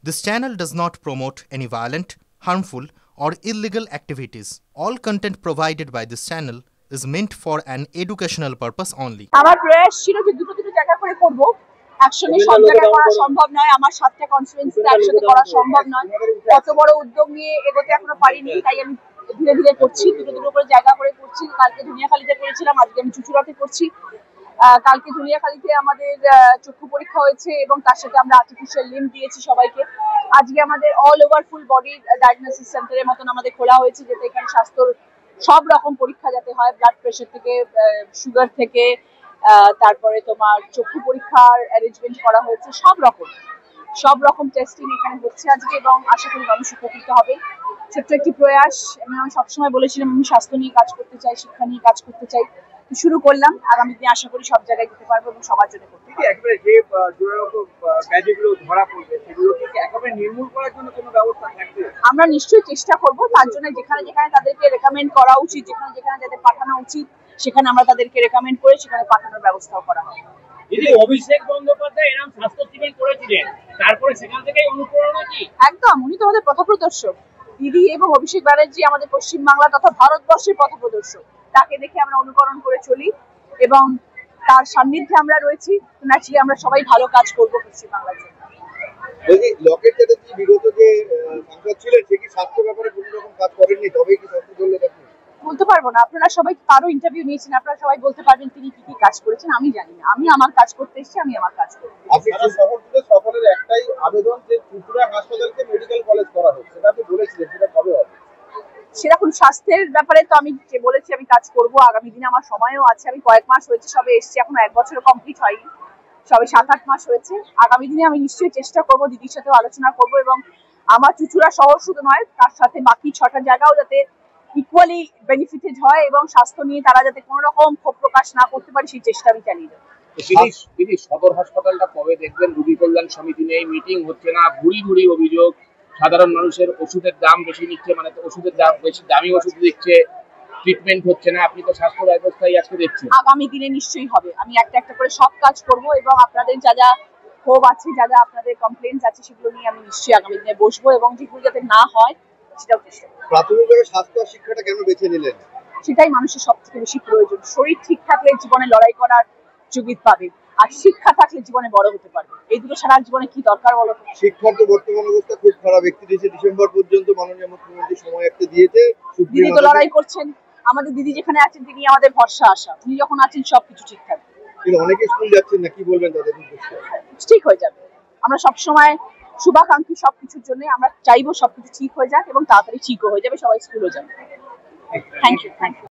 This channel does not promote any violent, harmful, or illegal activities. All content provided by this channel is meant for an educational purpose only. আমার প্রয়াস ছিল যে দুটো জায়গা করে করব, একসঙ্গে সব জায়গায় করা সম্ভব নয়, আমার 7টা কনস্টিটুয়েন্সিতে একসাথে করা সম্ভব নয়। কত বড় উদ্যোগ নিয়ে এগোতে এখনো পারিনি, তাই আমি ধীরে ধীরে করছি, দুটো করে জায়গা করে করছি। কালকে ধনিয়াখালীতে করেছিলাম, আজকে আমি চুচুড়াতে করছি। কালকে ধনিয়াখালীতে আমাদের চক্ষু পরীক্ষা হয়েছে এবং তার সাথে আমরা আর্টিফিশিয়াল লিম্ব দিয়েছি সবাইকে। আজকে আমাদের all over full body diagnosis সেন্টারের মতন আমাদের খোলা হয়েছে, যেটা এখানে স্বাস্থ্যর সব রকম পরীক্ষা যাতে হয়, ব্লাড প্রেশার থেকে সুগার থেকে তারপরে তোমার চক্ষু পরীক্ষার অ্যারেঞ্জমেন্ট করা হয়েছে। সব রকম টেস্টিং এখানে হচ্ছে আজকে এবং আশা করি মানুষ উপকৃত হবে। ছোট্ট একটি প্রয়াস। আমি সবসময় বলেছিলাম আমি স্বাস্থ্য নিয়ে কাজ করতে চাই, শিক্ষা নিয়ে কাজ করতে চাই, শুরু করলাম। আগামী দিনে আশা করি সব জায়গায় যেতে পারবো এবং সবার জন্য করতে পারবো। একেবারে যে জোরালো ব্যাধিগুলো ধরা পড়বে সেগুলো কি একেবারে নির্মূল করার জন্য কোনো ব্যবস্থা থাকবে? আমরা নিশ্চয়ই চেষ্টা করব। তার জন্য যেখানে তাদেরকে রেকমেন্ড করা উচিত, যেখানে যাদের পাঠানো উচিত, সেখানে আমরা তাদেরকে রেকমেন্ড করে সেখানে পাঠানোর ব্যবস্থাও করা হবে। দিদি, অভিষেক বন্দ্যোপাধ্যায় এরকম স্বাস্থ্য শিবির করেছিলেন, তারপরে সেখান থেকেই অনুপ্রেরণা কি? একদম, উনি তো আমাদের পথপ্রদর্শক। দিদি এবং অভিষেক ব্যানার্জি আমাদের পশ্চিমবাংলা তথা ভারতবর্ষের পথপ্রদর্শক। তাকে দেখে আমরা অনুকরণ করে চলি এবং তার সান্নিধ্যে আমরা রয়েছি। ন্যাচারালি আমরা সবাই ভালো কাজ করবো পশ্চিমবাংলার জন্য। লকেট চ্যাটার্জি বিগত যে সাংসদ ছিলেন, সে কি স্বাস্থ্য ব্যাপারে কোনো রকম কাজ করেননি, তবেই কি স্বাস্থ্য বললে বলতে পারবো না। আপনারা সবাই কারো ইন্টারভিউ নিয়েছেন, আপনারা সবাই বলতে পারবেন তিনি কি কাজ করেছেন। আমি জানি না, আমি আমার কাজ করতে এসেছি, আমি আমার কাজ করবো। আপনি শহর থেকে সকলের একটাই আবেদন যে চুচুড়া হাসপাতালকে মেডিকেল কলেজ করা হোক, সেটা আপনি বলেছিলেন, সেটা কবে হবে? সেরকম স্বাস্থ্যের ব্যাপারে তো আমি যে বলেছি আমি কাজ করব। আগামী দিনে আমার সময়ও আছে। আমি কয়েক মাস হয়েছে সবে এসেছি, এখনো 1 বছরও কমপ্লিট হয়নি, সবে 7-8 মাস হয়েছে। আগামী দিনে আমি নিশ্চয়ই চেষ্টা করব, দিদির সাথেও আলোচনা করব এবং আমার চুচুড়া শহর শুধু নয়, তার সাথে বাকি 6টা জায়গাও যাতে ইকুয়ালি বেনিফিটেড হয় এবং স্বাস্থ্য নিয়ে তারা যাতে কোনো রকম ক্ষোভ প্রকাশ না করতে পারে, সেই চেষ্টা আমি চালিয়ে যাবো। তিনি সদর হাসপাতালটা কবে দেখবেন? রোগী কল্যাণ সমিতি নেই, মিটিং হচ্ছে না, ভুরি অভিযোগ, সাধারণ মানুষের ওষুধের দাম বেশি নিচ্ছে, মানে ওষুধের দাম বেশি, দামি ওষুধ দিচ্ছে, ট্রিটমেন্ট হচ্ছে না। আপনি তো স্বাস্থ্য ব্যবস্থায় আজকে দেখছেন। আগামী দিনে নিশ্চয়ই হবে। আমি একটা করে সব কাজ করব এবং আপনাদের যা ক্ষোভ আছে, যা আপনাদের কমপ্লেইন্স আছে, সেগুলো নিয়ে আমি নিশ্চয়ই আগামী দিনে বসবো এবং যেগুলো যাতে না হয় সেটাও চেষ্টা করব। প্রাথমিকভাবে স্বাস্থ্য শিক্ষাটা কেন বেছে নিলেন? সেটাই মানুষের সবথেকে বেশি প্রয়োজন। শরীর ঠিক থাকলে জীবনে লড়াই করার যোগ্যত পাবে, আর শিক্ষা থাকলে জীবনে বড় হতে পারবে। এই দুটো সারা জীবনে কি দরকার বলো তো? শিক্ষার তো বর্তমান অবস্থা খুব খারাপ। 31শে ডিসেম্বর পর্যন্ত মাননীয় মুখ্যমন্ত্রী সময় একটা দিয়েছে। দিদি তো লড়াই করছেন। আমাদের দিদি যেখানে আছেন তিনি আমাদের ভরসা আশা। উনি যখন আছেন সবকিছু ঠিক থাকবে। কিন্তু অনেকে স্কুল যাচ্ছেন না, কি বলবেন তাদের উদ্দেশ্যে? ঠিক হয়ে যাবে। আমরা সবসময় শুভাকাঙ্ক্ষী সবকিছুর জন্য। আমরা চাইবো সবকিছু ঠিক হয়ে যাক এবং তাড়াতাড়ি ঠিকও হয়ে যাবে, সবাই স্কুলে যাবে। Thank you.